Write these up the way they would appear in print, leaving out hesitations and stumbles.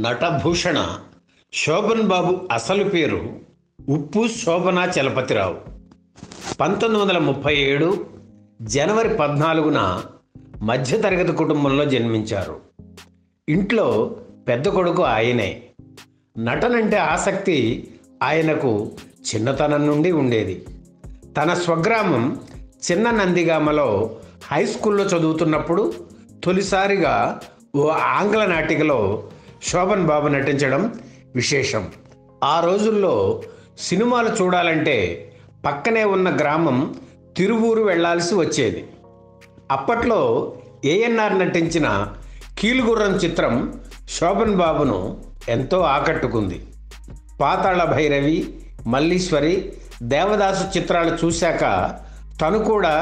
నటభూషణ శోభన్ బాబు అసలు పేరు ఉప్పు శోభన చలపతిరావు. 1937 జనవరి 14న మధ్యతరగతి కుటుంబంలో జన్మించారు. ఇంట్లో పెద్ద కొడుకు ఆయనే. నటనంటే ఆసక్తి ఆయనకు చిన్నతనం నుండి ఉండేది. తన స్వగ్రామం చిన్న నందిగామలో హై స్కూల్లో చదువుతున్నప్పుడు తొలిసారిగా ఓ ఆంగ్ల నాటికలో శోభన్ బాబు నటించడం విశేషం. ఆ రోజుల్లో సినిమాలు చూడాలంటే పక్కనే ఉన్న గ్రామం తిరువూరు వెళ్లాల్సి వచ్చేది. అప్పట్లో ఏఎన్ఆర్ నటించిన కీలుగుర్రం చిత్రం శోభన్ బాబును ఎంతో ఆకట్టుకుంది. పాతాళ భైరవి, మల్లీశ్వరి, దేవదాసు చిత్రాలు చూశాక తను కూడా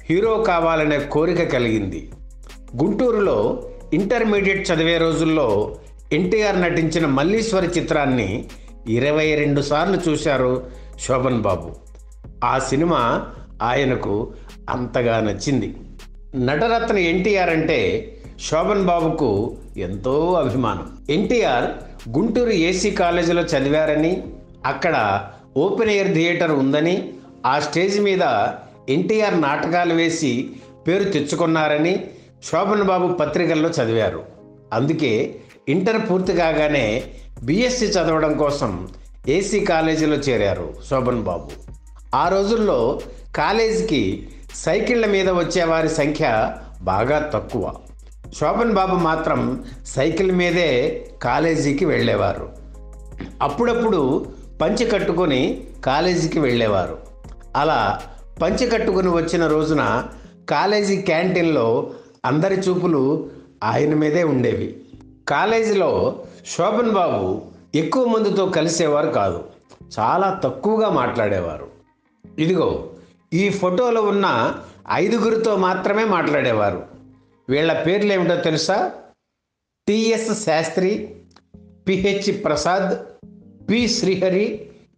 హీరో కావాలనే కోరిక కలిగింది. గుంటూరులో ఇంటర్మీడియట్ చదివే రోజుల్లో ఎన్టీఆర్ నటించిన మల్లీశ్వరి చిత్రాన్ని 22 సార్లు చూశారు శోభన్ బాబు. ఆ సినిమా ఆయనకు అంతగా నచ్చింది. నటరత్న ఎన్టీఆర్ అంటే శోభన్ బాబుకు ఎంతో అభిమానం. ఎన్టీఆర్ గుంటూరు ఏసీ కాలేజీలో చదివారని, అక్కడ ఓపెన్ ఎయిర్ థియేటర్ ఉందని, ఆ స్టేజ్ మీద ఎన్టీఆర్ నాటకాలు వేసి పేరు తెచ్చుకున్నారని శోభన్ బాబు పత్రికల్లో చదివారు. అందుకే ఇంటర్ పూర్తి కాగానే బీఎస్సీ చదవడం కోసం ఏసీ కాలేజీలో చేరారు శోభన్ బాబు. ఆ రోజుల్లో కాలేజీకి సైకిళ్ల మీద వచ్చేవారి సంఖ్య బాగా తక్కువ. శోభన్ బాబు మాత్రం సైకిల్ మీదే కాలేజీకి వెళ్ళేవారు. అప్పుడప్పుడు పంచె కట్టుకొని కాలేజీకి వెళ్ళేవారు. అలా పంచె కట్టుకొని వచ్చిన రోజున కాలేజీ క్యాంటీన్లో అందరి చూపులు ఆయన మీదే ఉండేవి. కాలేజీలో శోభన్ బాబు ఎక్కువ మందితో కలిసేవారు కాదు, చాలా తక్కువగా మాట్లాడేవారు. ఇదిగో ఈ ఫోటోలో ఉన్న 5గురితో మాత్రమే మాట్లాడేవారు. వీళ్ళ పేర్లు ఏమిటో తెలుసా? TS Shastri, PH Prasad, P Srihari,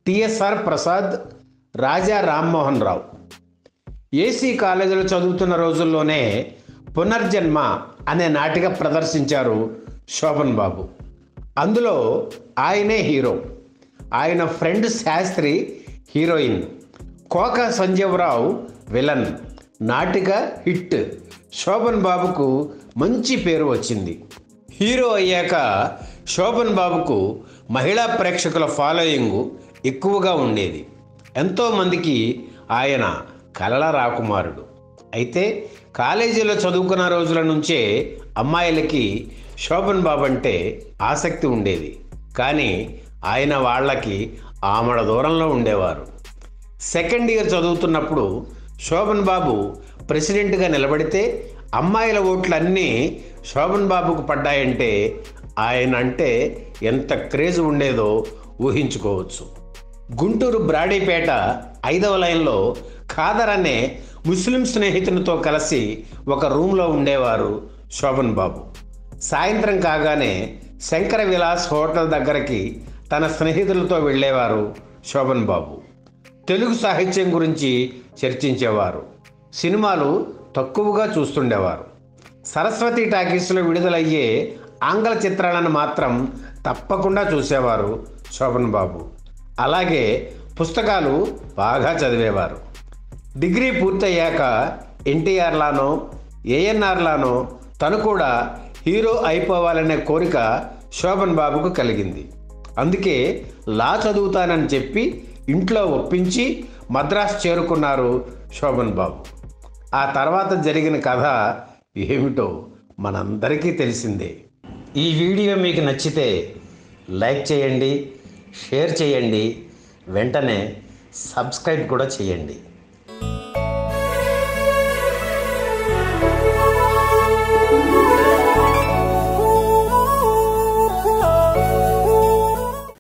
TSR Prasad, Raja Rammohan Rao. AC కాలేజీలో చదువుతున్న రోజుల్లోనే పునర్జన్మ అనే నాటిక ప్రదర్శించారు శోభన్ బాబు. అందులో ఆయనే హీరో, ఆయన friend Shastri heroine, Koka Sanjeevarao villain. నాటిక హిట్. శోభన్ బాబుకు మంచి పేరు వచ్చింది. హీరో అయ్యాక శోభన్ బాబుకు మహిళా ప్రేక్షకుల ఫాలోయింగ్ ఎక్కువగా ఉండేది. ఎంతోమందికి ఆయన కలల రాకుమారుడు. అయితే కాలేజీలో చదువుకున్న రోజుల నుంచే అమ్మాయిలకి శోభన్ బాబు అంటే ఆసక్తి ఉండేది. కానీ ఆయన వాళ్ళకి ఆమడ దూరంలో ఉండేవారు. సెకండ్ ఇయర్ చదువుతున్నప్పుడు శోభన్ బాబు ప్రెసిడెంట్గా నిలబడితే అమ్మాయిల ఓట్లన్నీ శోభన్ బాబుకు పడ్డాయంటే ఆయన అంటే ఎంత క్రేజ్ ఉండేదో ఊహించుకోవచ్చు. గుంటూరు బ్రాడీపేట 5వ లైన్లో ఖాదర్ అనే ముస్లిం స్నేహితునితో కలిసి ఒక రూమ్లో ఉండేవారు శోభన్ బాబు. సాయంత్రం కాగానే శంకర విలాస్ హోటల్ దగ్గరికి తన స్నేహితులతో వెళ్ళేవారు శోభన్ బాబు. తెలుగు సాహిత్యం గురించి చర్చించేవారు. సినిమాలు తక్కువగా చూస్తుండేవారు. సరస్వతి టాకీస్లో విడుదలయ్యే ఆంగ్ల చిత్రాలను మాత్రం తప్పకుండా చూసేవారు శోభన్ బాబు. అలాగే పుస్తకాలు బాగా చదివేవారు. డిగ్రీ పూర్తయ్యాక ఎన్టీఆర్లానో ఏఎన్ఆర్లానో తను కూడా హీరో అయిపోవాలనే కోరిక శోభన్ బాబుకు కలిగింది. అందుకే లా చదువుతానని చెప్పి ఇంట్లో ఒప్పించి మద్రాసు చేరుకున్నారు శోభన్ బాబు. ఆ తర్వాత జరిగిన కథ ఏమిటో మనందరికీ తెలిసిందే. ఈ వీడియో మీకు నచ్చితే లైక్ చేయండి, షేర్ చేయండి, వెంటనే సబ్స్క్రైబ్ కూడా చేయండి.